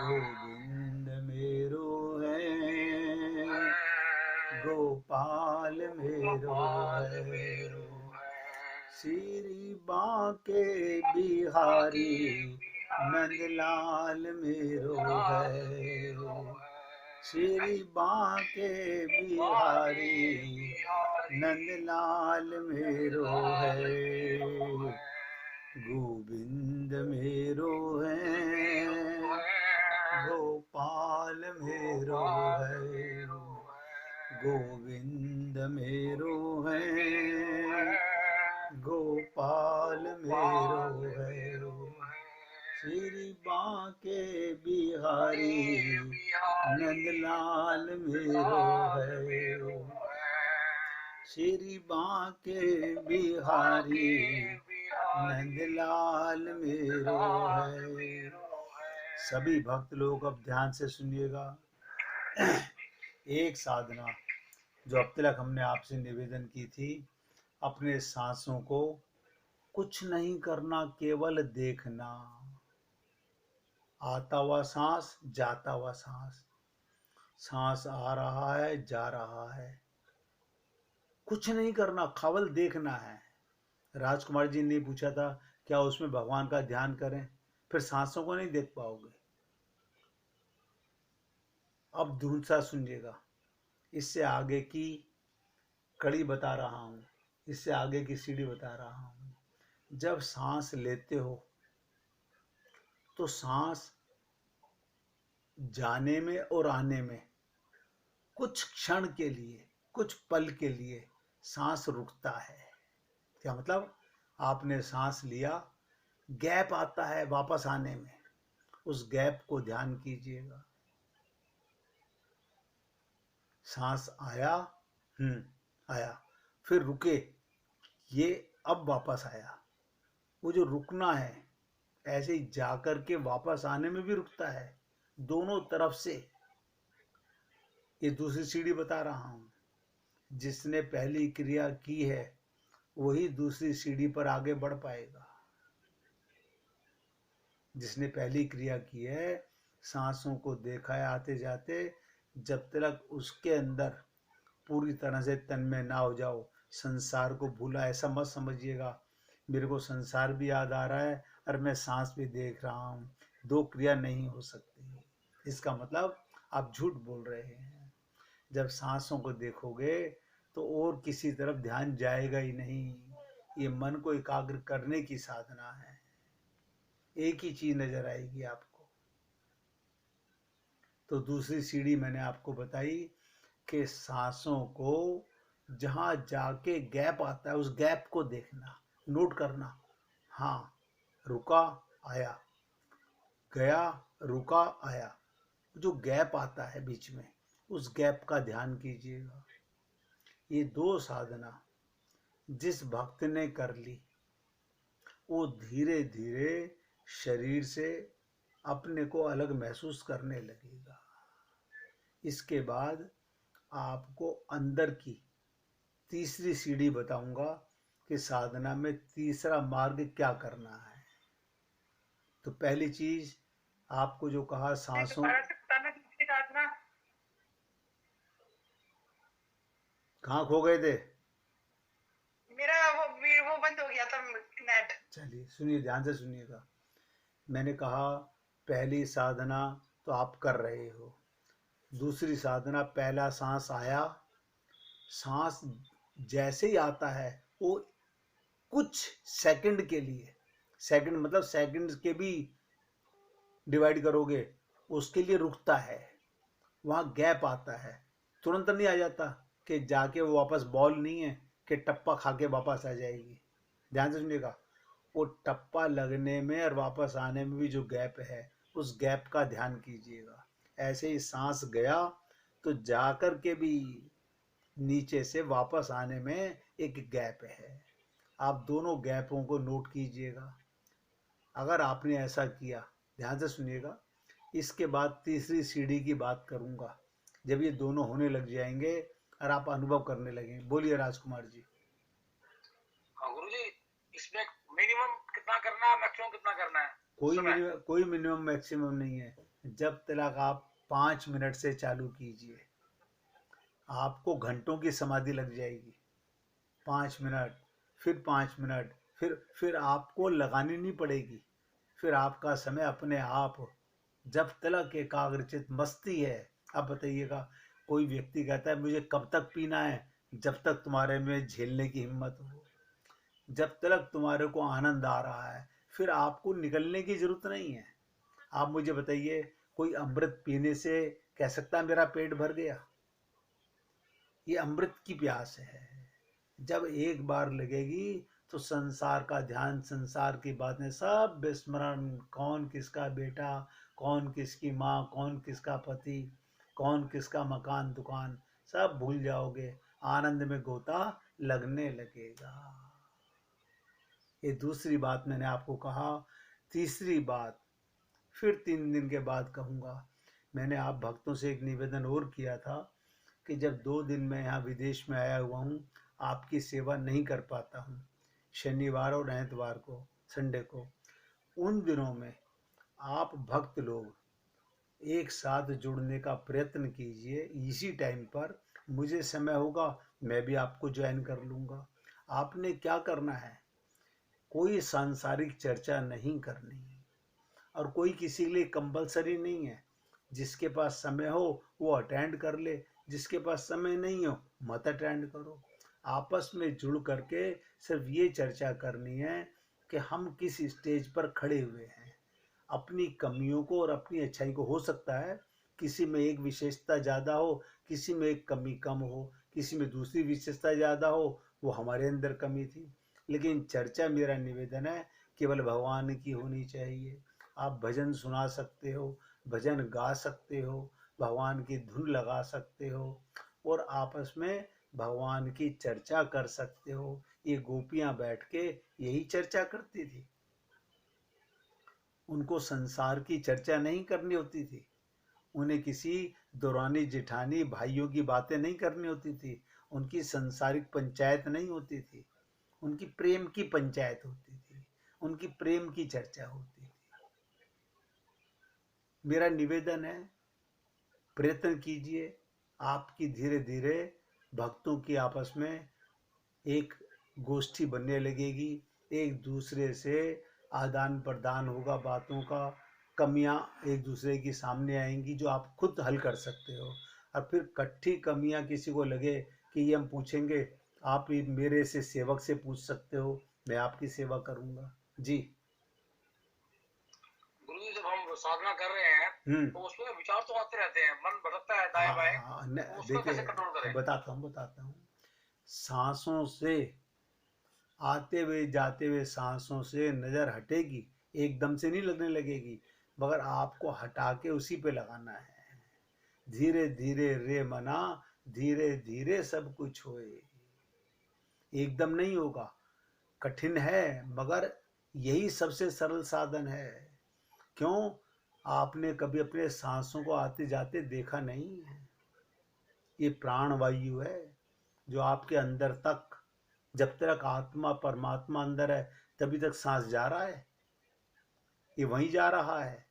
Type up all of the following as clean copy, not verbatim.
गोविंद मेरो है, गोपाल मेरो है, श्री बांके बिहारी नंदलाल मेरो है, श्री बांके बिहारी नंदलाल मेरो है, गोविंद मेरो है, गोपाल मेरो है, गोविंद मेरो है, गोपाल मेरो है, श्री बांके बिहारी नंदलाल मेरो है, श्री बांके बिहारी नंदलाल मेरो है। सभी भक्त लोग अब ध्यान से सुनिएगा। एक साधना जो अब तक हमने आपसे निवेदन की थी, अपने सांसों को कुछ नहीं करना, केवल देखना। आता हुआ सांस, जाता हुआ सांस, सांस आ रहा है, जा रहा है, कुछ नहीं करना, केवल देखना है। राजकुमार जी ने पूछा था क्या उसमें भगवान का ध्यान करें, फिर सांसों को नहीं देख पाओगे। अब दूसरा सुनिएगा, इससे आगे की कड़ी बता रहा हूं, इससे आगे की सीढ़ी बता रहा हूं। जब सांस लेते हो तो सांस जाने में और आने में कुछ क्षण के लिए, कुछ पल के लिए सांस रुकता है। क्या मतलब? आपने सांस लिया, गैप आता है वापस आने में, उस गैप को ध्यान कीजिएगा। सांस आया, आया, फिर रुके, ये अब वापस आया। वो जो रुकना है, ऐसे ही जाकर के वापस आने में भी रुकता है, दोनों तरफ से। ये दूसरी सीढ़ी बता रहा हूं। जिसने पहली क्रिया की है वही दूसरी सीढ़ी पर आगे बढ़ पाएगा। जिसने पहली क्रिया की है, सांसों को देखा है आते जाते, जब तक उसके अंदर पूरी तरह से तन्मय ना हो जाओ, संसार को भूला, ऐसा मत समझिएगा मेरे को संसार भी याद आ रहा है और मैं सांस भी देख रहा हूँ, दो क्रिया नहीं हो सकती। इसका मतलब आप झूठ बोल रहे हैं। जब सांसों को देखोगे तो और किसी तरफ ध्यान जाएगा ही नहीं। ये मन को एकाग्र करने की साधना है, एक ही चीज नजर आएगी आपको। तो दूसरी सीढ़ी मैंने आपको बताई कि सांसों को जहां जाके गैप आता है उस गैप को देखना, नोट करना। हाँ, रुका, आया, गया, रुका, आया, जो गैप आता है बीच में, उस गैप का ध्यान कीजिएगा। ये दो साधना जिस भक्त ने कर ली, वो धीरे धीरे शरीर से अपने को अलग महसूस करने लगेगा। इसके बाद आपको अंदर की तीसरी सीढ़ी बताऊंगा कि साधना में तीसरा मार्ग क्या करना है। तो पहली चीज आपको जो कहा, सांसों, कहाँ खो गए थे? मेरा वो बंद हो गया था नेट। चलिए सुनिए, ध्यान से सुनिएगा। मैंने कहा पहली साधना तो आप कर रहे हो। दूसरी साधना, पहला सांस आया, सांस जैसे ही आता है वो कुछ सेकंड के लिए, सेकंड मतलब सेकंड के भी डिवाइड करोगे, उसके लिए रुकता है, वहां गैप आता है। तुरंत नहीं आ जाता कि जाके वो वापस बॉल नहीं है कि टप्पा खा के वापस आ जाएगी। ध्यान से सुनिएगा, वो टप्पा लगने में और वापस आने में भी जो गैप है, उस गैप का ध्यान कीजिएगा। ऐसे ही सांस गया तो जाकर के भी नीचे से वापस आने में एक गैप है। आप दोनों गैपों को नोट कीजिएगा। अगर आपने ऐसा किया, ध्यान से सुनिएगा, इसके बाद तीसरी सीढ़ी की बात करूंगा, जब ये दोनों होने लग जाएंगे और आप अनुभव करने लगेंगे। बोलिए राजकुमार जी। हाँ गुरु जी, इसमें मिनिमम कितना करना है, मैक्सिमम कितना करना है? समय। कोई मिनिमम मैक्सिमम नहीं है। जब तक आप 5 मिनट से चालू कीजिए, आपको घंटों की समाधि लग जाएगी। 5 मिनट, फिर 5 मिनट, फिर आपको लगानी नहीं पड़ेगी। फिर आपका समय अपने आप, जब तक एकाग्रचित मस्ती है। अब बताइएगा, कोई व्यक्ति कहता है मुझे कब तक पीना है? जब तक तुम्हारे में झेलने की हिम्मत हो, जब तक तुम्हारे को आनंद आ रहा है, फिर आपको निकलने की जरूरत नहीं है। आप मुझे बताइए, कोई अमृत पीने से कह सकता है मेरा पेट भर गया? ये अमृत की प्यास है। जब एक बार लगेगी तो संसार का ध्यान, संसार की बातें सब विस्मरण। कौन किसका बेटा, कौन किसकी माँ, कौन किसका पति, कौन किसका मकान दुकान, सब भूल जाओगे। आनंद में गोता लगने लगेगा। ये दूसरी बात मैंने आपको कहा। तीसरी बात फिर 3 दिन के बाद कहूँगा। मैंने आप भक्तों से एक निवेदन और किया था कि जब 2 दिन मैं यहाँ विदेश में आया हुआ हूँ, आपकी सेवा नहीं कर पाता हूँ, शनिवार और एतवार को, संडे को, उन दिनों में आप भक्त लोग एक साथ जुड़ने का प्रयत्न कीजिए। इसी टाइम पर मुझे समय होगा, मैं भी आपको ज्वाइन कर लूँगा। आपने क्या करना है? कोई सांसारिक चर्चा नहीं करनी है, और कोई किसी के लिए कंपलसरी नहीं है। जिसके पास समय हो वो अटेंड कर ले, जिसके पास समय नहीं हो मत अटेंड करो। आपस में जुड़ करके सिर्फ ये चर्चा करनी है कि हम किस स्टेज पर खड़े हुए हैं, अपनी कमियों को और अपनी अच्छाई को। हो सकता है किसी में एक विशेषता ज़्यादा हो, किसी में एक कमी कम हो, किसी में दूसरी विशेषता ज़्यादा हो, वो हमारे अंदर कमी थी। लेकिन चर्चा, मेरा निवेदन है, केवल भगवान की होनी चाहिए। आप भजन सुना सकते हो, भजन गा सकते हो, भगवान की धुन लगा सकते हो, और आपस में भगवान की चर्चा कर सकते हो। ये गोपियां बैठ के यही चर्चा करती थी। उनको संसार की चर्चा नहीं करनी होती थी, उन्हें किसी दौरानी जिठानी भाइयों की बातें नहीं करनी होती थी, उनकी संसारिक पंचायत नहीं होती थी, उनकी प्रेम की पंचायत होती थी, उनकी प्रेम की चर्चा होती थी। मेरा निवेदन है, प्रयत्न कीजिए। आपकी धीरे धीरे भक्तों की आपस में एक गोष्ठी बनने लगेगी, एक दूसरे से आदान प्रदान होगा बातों का, कमियां एक दूसरे की सामने आएंगी जो आप खुद हल कर सकते हो। और फिर कट्ठी कमियां किसी को लगे कि ये हम पूछेंगे, आप ये मेरे से सेवक से पूछ सकते हो, मैं आपकी सेवा करूंगा। जी। गुरु जी, जब हम साधना कर रहे हैं हम्म। तो उसमें विचार तो आते रहते हैं, मन भटकता है दाएं हाँ बाएं, हाँ, तो उसको देखिए, कैसे कंट्रोल करें? बताता हूँ। सांसों से आते हुए जाते हुए सांसों से नजर हटेगी, एकदम से नहीं लगने लगेगी, मगर आपको हटा के उसी पे लगाना है। धीरे धीरे रे मना, धीरे धीरे सब कुछ होए। एकदम नहीं होगा, कठिन है, मगर यही सबसे सरल साधन है। क्यों? आपने कभी अपने सांसों को आते जाते देखा नहीं है? ये प्राण वायु है जो आपके अंदर तक, जब तक आत्मा परमात्मा अंदर है तभी तक सांस जा रहा है, ये वहीं जा रहा है।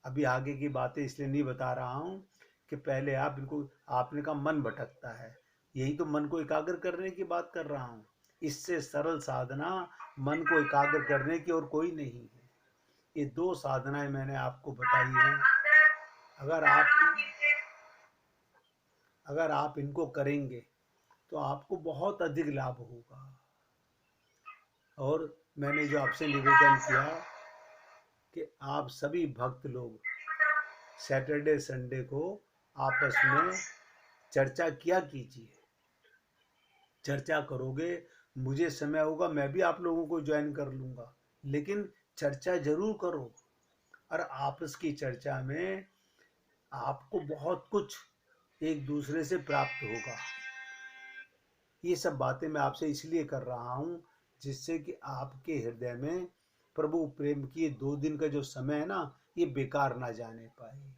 अभी आगे की बातें इसलिए नहीं बता रहा हूँ कि पहले आप इनको, आपने कहा मन भटकता है, यही तो मन को एकाग्र करने की बात कर रहा हूँ। इससे सरल साधना मन को एकाग्र करने की और कोई नहीं है। ये 2 साधनाएं मैंने आपको बताई हैं। अगर आप अगर आप इनको करेंगे तो आपको बहुत अधिक लाभ होगा। और मैंने जो आपसे निवेदन किया कि आप सभी भक्त लोग सैटरडे संडे को आपस में चर्चा किया कीजिए। चर्चा करोगे, मुझे समय होगा मैं भी आप लोगों को ज्वाइन कर लूँगा, लेकिन चर्चा जरूर करो। और आपस की चर्चा में आपको बहुत कुछ एक दूसरे से प्राप्त होगा। ये सब बातें मैं आपसे इसलिए कर रहा हूँ जिससे कि आपके हृदय में प्रभु प्रेम की 2 दिन का जो समय है ना, ये बेकार ना जाने पाए।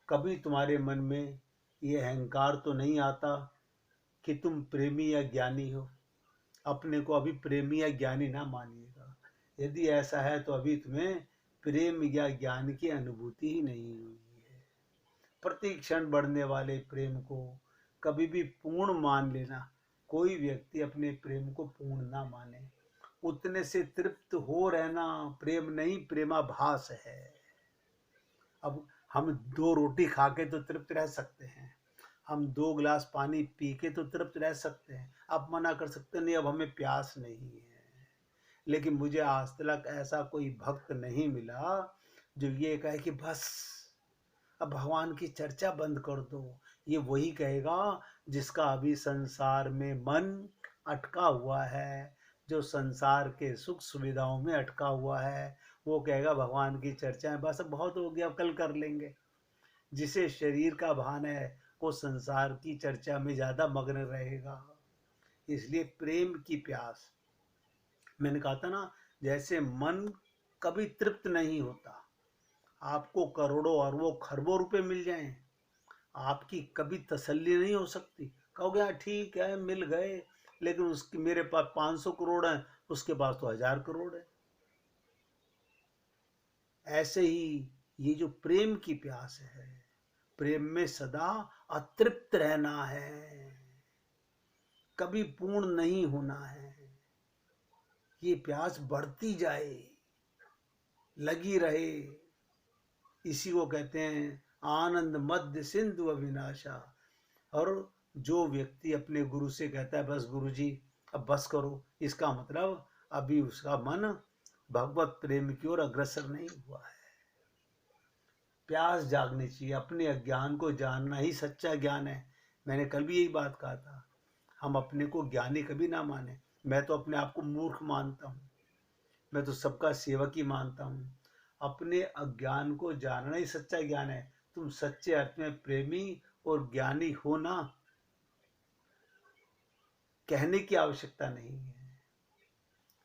कभी तुम्हारे मन में ये अहंकार तो नहीं आता कि तुम प्रेमी या ज्ञानी हो। अपने को अभी प्रेमी या ज्ञानी ना मानिएगा। यदि ऐसा है तो अभी तुम्हें प्रेम या ज्ञान की अनुभूति ही नहीं हुई है। प्रति क्षण बढ़ने वाले प्रेम को कभी भी पूर्ण मान लेना। कोई व्यक्ति अपने प्रेम को पूर्ण ना माने। उतने से तृप्त हो रहना प्रेम नहीं, प्रेमाभास है। अब हम 2 रोटी खा के तो तृप्त रह सकते हैं, हम 2 गिलास पानी पी के तो तृप्त रह सकते हैं। आप मना कर सकते नहीं, अब हमें प्यास नहीं है। लेकिन मुझे आज तक ऐसा कोई भक्त नहीं मिला जो ये कहे कि बस अब भगवान की चर्चा बंद कर दो। ये वही कहेगा जिसका अभी संसार में मन अटका हुआ है, जो संसार के सुख सुविधाओं में अटका हुआ है। वो कहेगा भगवान की चर्चा है बस अब बहुत हो गया, अब कल कर लेंगे। जिसे शरीर का भान है वो संसार की चर्चा में ज्यादा मग्न रहेगा। इसलिए प्रेम की प्यास, मैंने कहा था ना, जैसे मन कभी तृप्त नहीं होता। आपको करोड़ों अरबों खरबों रुपए मिल जाएं, आपकी कभी तसल्ली नहीं हो सकती। कहोगे हाँ ठीक है मिल गए, लेकिन उसकी मेरे पास 500 करोड़ है, उसके पास तो 1000 करोड़ है। ऐसे ही ये जो प्रेम की प्यास है, प्रेम में सदा अतृप्त रहना है, कभी पूर्ण नहीं होना है। ये प्यास बढ़ती जाए, लगी रहे। इसी को कहते हैं आनंद मध्य सिंधु अविनाशा। और जो व्यक्ति अपने गुरु से कहता है बस गुरु जी अब बस करो, इसका मतलब अभी उसका मन भगवत प्रेम की ओर अग्रसर नहीं हुआ है। प्यास जागनी चाहिए, अपने अज्ञान को जानना ही सच्चा ज्ञान है। मैंने कल भी यही बात कहा था, हम अपने को ज्ञानी कभी ना माने। मैं तो अपने आप को मूर्ख मानता हूँ, मैं तो सबका सेवक ही मानता हूँ। अपने अज्ञान को जानना ही सच्चा ज्ञान है। तुम सच्चे अर्थ में प्रेमी और ज्ञानी हो ना, कहने की आवश्यकता नहीं है।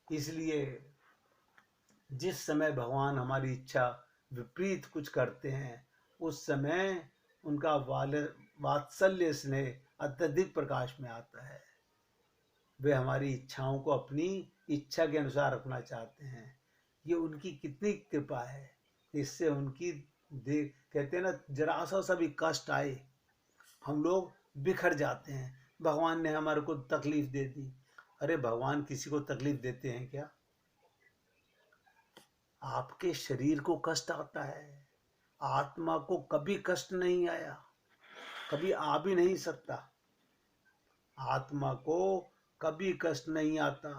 इसलिए जिस समय भगवान हमारी इच्छा विपरीत कुछ करते हैं, उस समय उनका वात्सल्य स्नेह अत्यधिक प्रकाश में आता है। वे हमारी इच्छाओं को अपनी इच्छा के अनुसार रखना चाहते हैं। ये उनकी कितनी कृपा है। इससे उनकी कहते हैं ना, जरा सा भी कष्ट आए हम लोग बिखर जाते हैं। भगवान ने हमारे को तकलीफ दे दी। अरे भगवान किसी को तकलीफ देते हैं क्या? आपके शरीर को कष्ट आता है, आत्मा को कभी कष्ट नहीं आया, कभी आ भी नहीं सकता। आत्मा को कभी कष्ट नहीं आता।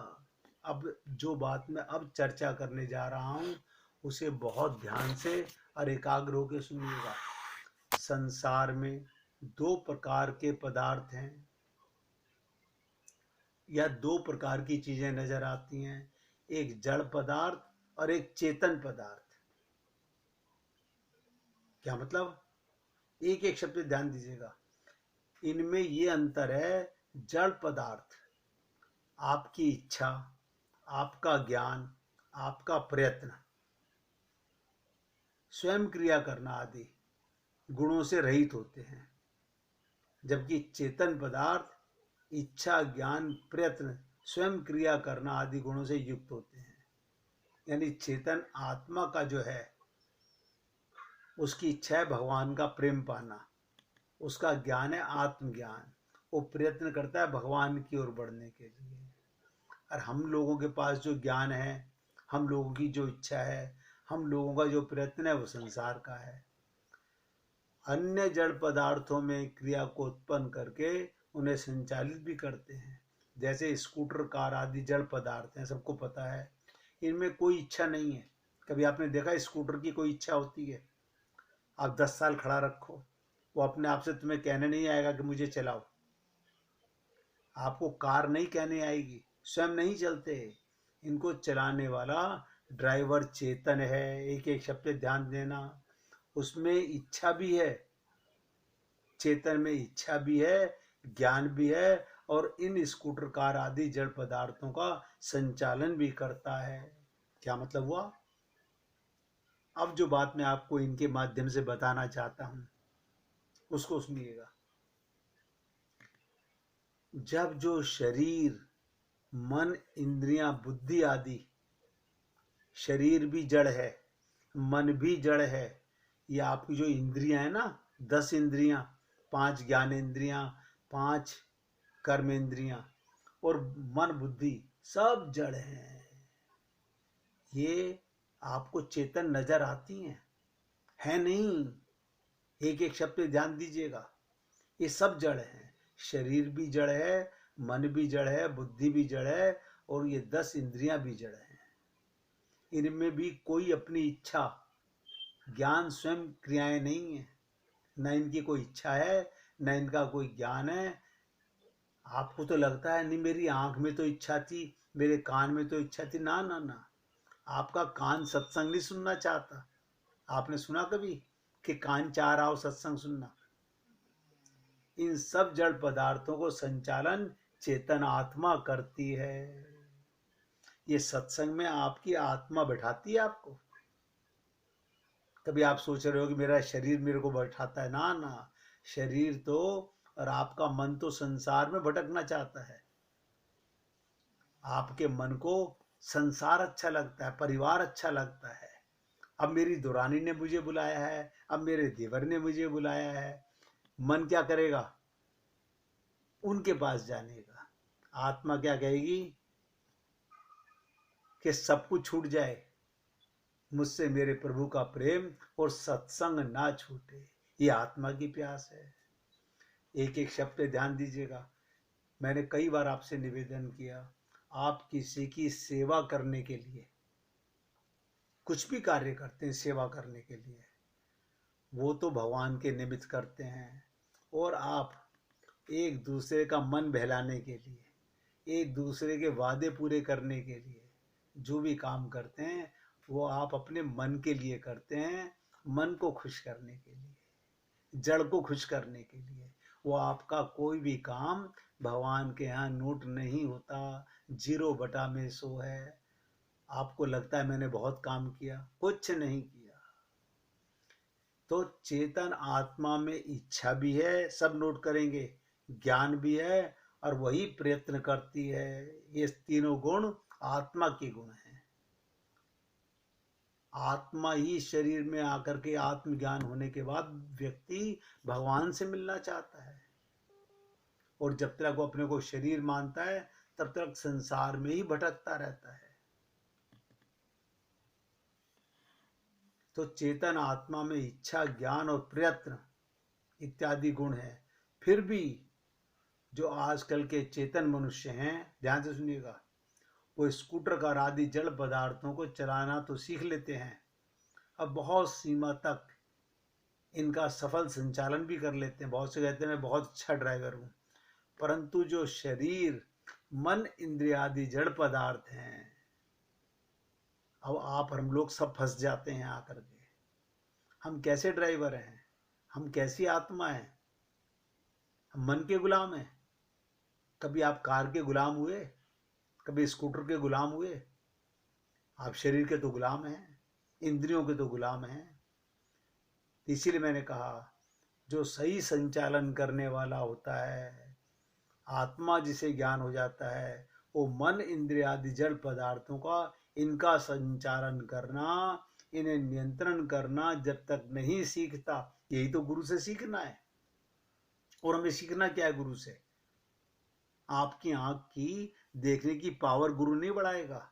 अब जो बात मैं अब चर्चा करने जा रहा हूं उसे बहुत ध्यान से और एकाग्र होकर सुनिएगा। संसार में 2 प्रकार के पदार्थ हैं, या 2 प्रकार की चीजें नजर आती हैं, एक जड़ पदार्थ और एक चेतन पदार्थ। क्या मतलब? एक एक शब्द ध्यान दीजिएगा। इनमें ये अंतर है, जड़ पदार्थ आपकी इच्छा, आपका ज्ञान, आपका प्रयत्न, स्वयं क्रिया करना आदि गुणों से रहित होते हैं। जबकि चेतन पदार्थ इच्छा, ज्ञान, प्रयत्न, स्वयं क्रिया करना आदि गुणों से युक्त होते हैं। यानी चेतन आत्मा का जो है, उसकी इच्छा है भगवान का प्रेम पाना, उसका ज्ञान है आत्मज्ञान, वो प्रयत्न करता है भगवान की ओर बढ़ने के लिए। और हम लोगों के पास जो ज्ञान है, हम लोगों की जो इच्छा है, हम लोगों का जो प्रयत्न है, वो संसार का है। अन्य जड़ पदार्थों में क्रिया को उत्पन्न करके उन्हें संचालित भी करते हैं। जैसे स्कूटर, कार आदि जड़ पदार्थ हैं, सबको पता है। इनमें कोई इच्छा नहीं है। कभी आपने देखा स्कूटर की कोई इच्छा होती है? आप 10 साल खड़ा रखो, वो अपने आप से तुम्हें कहने नहीं आएगा कि मुझे चलाओ। आपको कार नहीं कहने आएगी, स्वयं नहीं चलते। इनको चलाने वाला ड्राइवर चेतन है। एक एक शब्द पे ध्यान देना। उसमें इच्छा भी है, चेतन में इच्छा भी है, ज्ञान भी है, और इन स्कूटर, कार आदि जड़ पदार्थों का संचालन भी करता है। क्या मतलब हुआ? अब जो बात मैं आपको इनके माध्यम से बताना चाहता हूं उसको सुनिएगा। जब जो शरीर, मन, इंद्रियां, बुद्धि आदि शरीर भी जड़ है, मन भी जड़ है। ये आपकी जो इंद्रियां है ना, 10 इंद्रियां, 5 ज्ञानेंद्रियां, 5 कर्मेंद्रियां और मन बुद्धि, सब जड़ हैं। ये आपको चेतन नजर आती हैं, है नहीं। एक एक शब्द पे ध्यान दीजिएगा। ये सब जड़ है। शरीर भी जड़ है, मन भी जड़ है, बुद्धि भी जड़ है और ये 10 इंद्रियां भी जड़ हैं। इनमें भी कोई अपनी इच्छा, ज्ञान स्वयं क्रियाएं नहीं है। न इनकी कोई इच्छा है, न इनका कोई ज्ञान है। आपको तो लगता है नहीं, मेरी आंख में तो इच्छा थी, मेरे कान में तो इच्छा थी। ना ना ना, आपका कान सत्संग नहीं सुनना चाहता। आपने सुना कभी कि कान चाह रहा हो सत्संग सुनना? इन सब जड़ पदार्थों को संचालन चेतन आत्मा करती है। ये सत्संग में आपकी आत्मा बैठाती है आपको। कभी आप सोच रहे हो कि मेरा शरीर मेरे को बैठाता है? ना ना, शरीर तो और आपका मन तो संसार में भटकना चाहता है। आपके मन को संसार अच्छा लगता है, परिवार अच्छा लगता है। अब मेरी दुरानी ने मुझे बुलाया है, अब मेरे देवर ने मुझे बुलाया है, मन क्या करेगा? उनके पास जाने का। आत्मा क्या कहेगी कि सब कुछ छूट जाए, मुझसे मेरे प्रभु का प्रेम और सत्संग ना छूटे। ये आत्मा की प्यास है। एक एक शब्द पे ध्यान दीजिएगा। मैंने कई बार आपसे निवेदन किया, आप किसी की सेवा करने के लिए, कुछ भी कार्य करते हैं सेवा करने के लिए, वो तो भगवान के निमित्त करते हैं। और आप एक दूसरे का मन बहलाने के लिए, एक दूसरे के वादे पूरे करने के लिए जो भी काम करते हैं, वो आप अपने मन के लिए करते हैं, मन को खुश करने के लिए, जड़ को खुश करने के लिए। वो आपका कोई भी काम भगवान के यहाँ नोट नहीं होता, 0/100 है। आपको लगता है मैंने बहुत काम किया, कुछ नहीं किया। तो चेतन आत्मा में इच्छा भी है, सब नोट करेंगे, ज्ञान भी है और वही प्रयत्न करती है। ये तीनों गुण आत्मा के गुण हैं। आत्मा ही शरीर में आकर के आत्मज्ञान होने के बाद व्यक्ति भगवान से मिलना चाहता है। और जब तक वो अपने को शरीर मानता है, तब तक संसार में ही भटकता रहता है। तो चेतन आत्मा में इच्छा, ज्ञान और प्रयत्न इत्यादि गुण है। फिर भी जो आजकल के चेतन मनुष्य हैं, ध्यान से सुनिएगा, वो स्कूटर कार आदि जड़ पदार्थों को चलाना तो सीख लेते हैं, अब बहुत सीमा तक इनका सफल संचालन भी कर लेते हैं। बहुत से कहते हैं मैं बहुत अच्छा ड्राइवर हूँ, परंतु जो शरीर, मन, इंद्रिय आदि जड़ पदार्थ हैं, अब आप हम लोग सब फंस जाते हैं आकर के। हम कैसे ड्राइवर हैं? हम कैसी आत्मा है? हम मन के गुलाम हैं। कभी आप कार के गुलाम हुए? कभी स्कूटर के गुलाम हुए? आप शरीर के तो गुलाम हैं, इंद्रियों के तो गुलाम हैं। इसीलिए मैंने कहा, जो सही संचालन करने वाला होता है, आत्मा जिसे ज्ञान हो जाता है, वो मन, इंद्रिय आदि जड़ पदार्थों का, इनका संचालन करना, इन्हें नियंत्रण करना जब तक नहीं सीखता, यही तो गुरु से सीखना है। और हमें सीखना क्या है गुरु से? आपकी आंख की देखने की पावर गुरु नहीं बढ़ाएगा,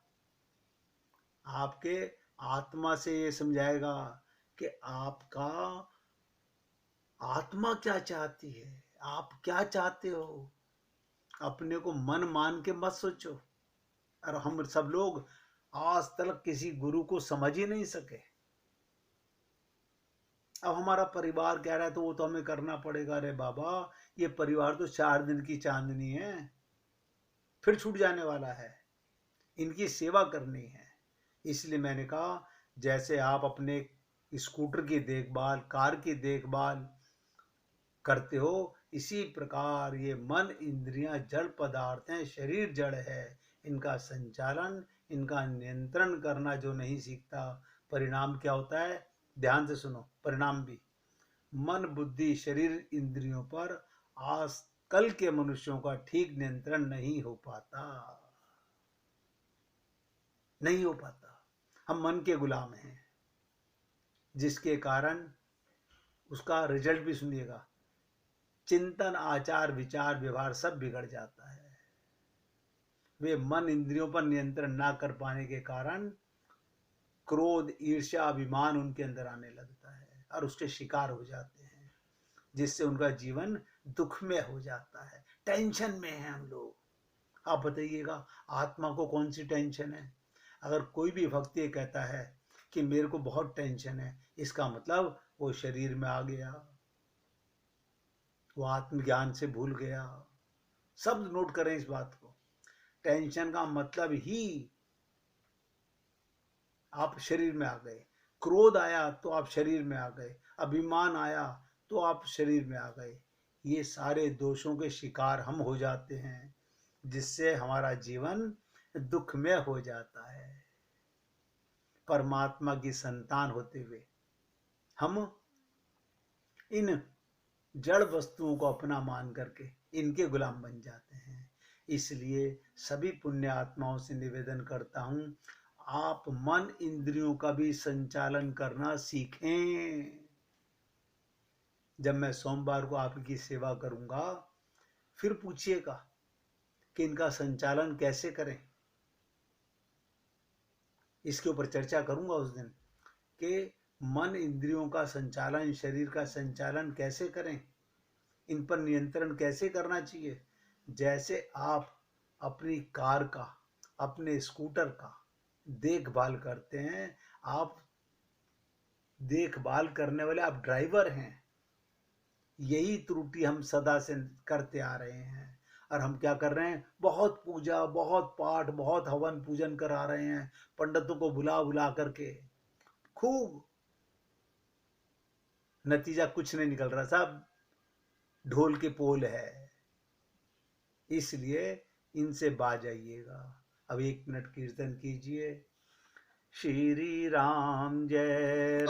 आपके आत्मा से ये समझाएगा कि आपका आत्मा क्या चाहती है, आप क्या चाहते हो। अपने को मन मान के मत सोचो। और हम सब लोग आज तक किसी गुरु को समझ ही नहीं सके। अब हमारा परिवार कह रहा है तो वो तो हमें करना पड़ेगा। अरे बाबा, ये परिवार तो 4 दिन की चांदनी है, फिर छूट जाने वाला है। इनकी सेवा करनी है। इसलिए मैंने कहा, जैसे आप अपने स्कूटर की देखभाल, कार की देखभाल करते हो, इसी प्रकार ये मन, इंद्रियां जड़ पदार्थ हैं, शरीर जड़ है। इनका संचालन, इनका नियंत्रण करना जो नहीं सीखता, परिणाम क्या होता है? ध्यान से सुनो, परिणाम भी मन, बुद्धि, शरीर, इंद्रियों पर आजकल के मनुष्यों का ठीक नियंत्रण नहीं हो पाता, नहीं हो पाता। हम मन के गुलाम हैं, जिसके कारण उसका रिजल्ट भी सुनिएगा, चिंतन, आचार, विचार, व्यवहार सब बिगड़ जाता है। वे मन इंद्रियों पर नियंत्रण ना कर पाने के कारण क्रोध, ईर्ष्या, अभिमान उनके अंदर आने लगता है और उसके शिकार हो जाते हैं, जिससे उनका जीवन दुख में हो जाता है। टेंशन में है हम लोग। आप बताइएगा, आत्मा को कौन सी टेंशन है? अगर कोई भी भक्त ये कहता है कि मेरे को बहुत टेंशन है, इसका मतलब वो शरीर में आ गया, वो आत्मज्ञान से भूल गया। सब नोट करें इस बात को। टेंशन का मतलब ही आप शरीर में आ गए। क्रोध आया तो आप शरीर में आ गए, अभिमान आया तो आप शरीर में आ गए। ये सारे दोषों के शिकार हम हो जाते हैं, जिससे हमारा जीवन दुख में हो जाता है। परमात्मा की संतान होते हुए हम इन जड़ वस्तुओं को अपना मान करके इनके गुलाम बन जाते हैं। इसलिए सभी पुण्य आत्माओं से निवेदन करता हूं, आप मन इंद्रियों का भी संचालन करना सीखें। जब मैं सोमवार को आपकी सेवा करूंगा, फिर पूछिएगा कि इनका संचालन कैसे करें। इसके ऊपर चर्चा करूंगा उस दिन कि मन इंद्रियों का संचालन, शरीर का संचालन कैसे करें, इन पर नियंत्रण कैसे करना चाहिए। जैसे आप अपनी कार का, अपने स्कूटर का देखभाल करते हैं, आप देखभाल करने वाले आप ड्राइवर हैं। यही त्रुटि हम सदा से करते आ रहे हैं। और हम क्या कर रहे हैं? बहुत पूजा, बहुत पाठ, बहुत हवन पूजन करा रहे हैं, पंडितों को बुला बुला करके खूब। नतीजा कुछ नहीं निकल रहा, सब ढोल के पोल है। इसलिए इनसे बाज आइएगा। अब 1 मिनट कीर्तन कीजिए। श्री राम जय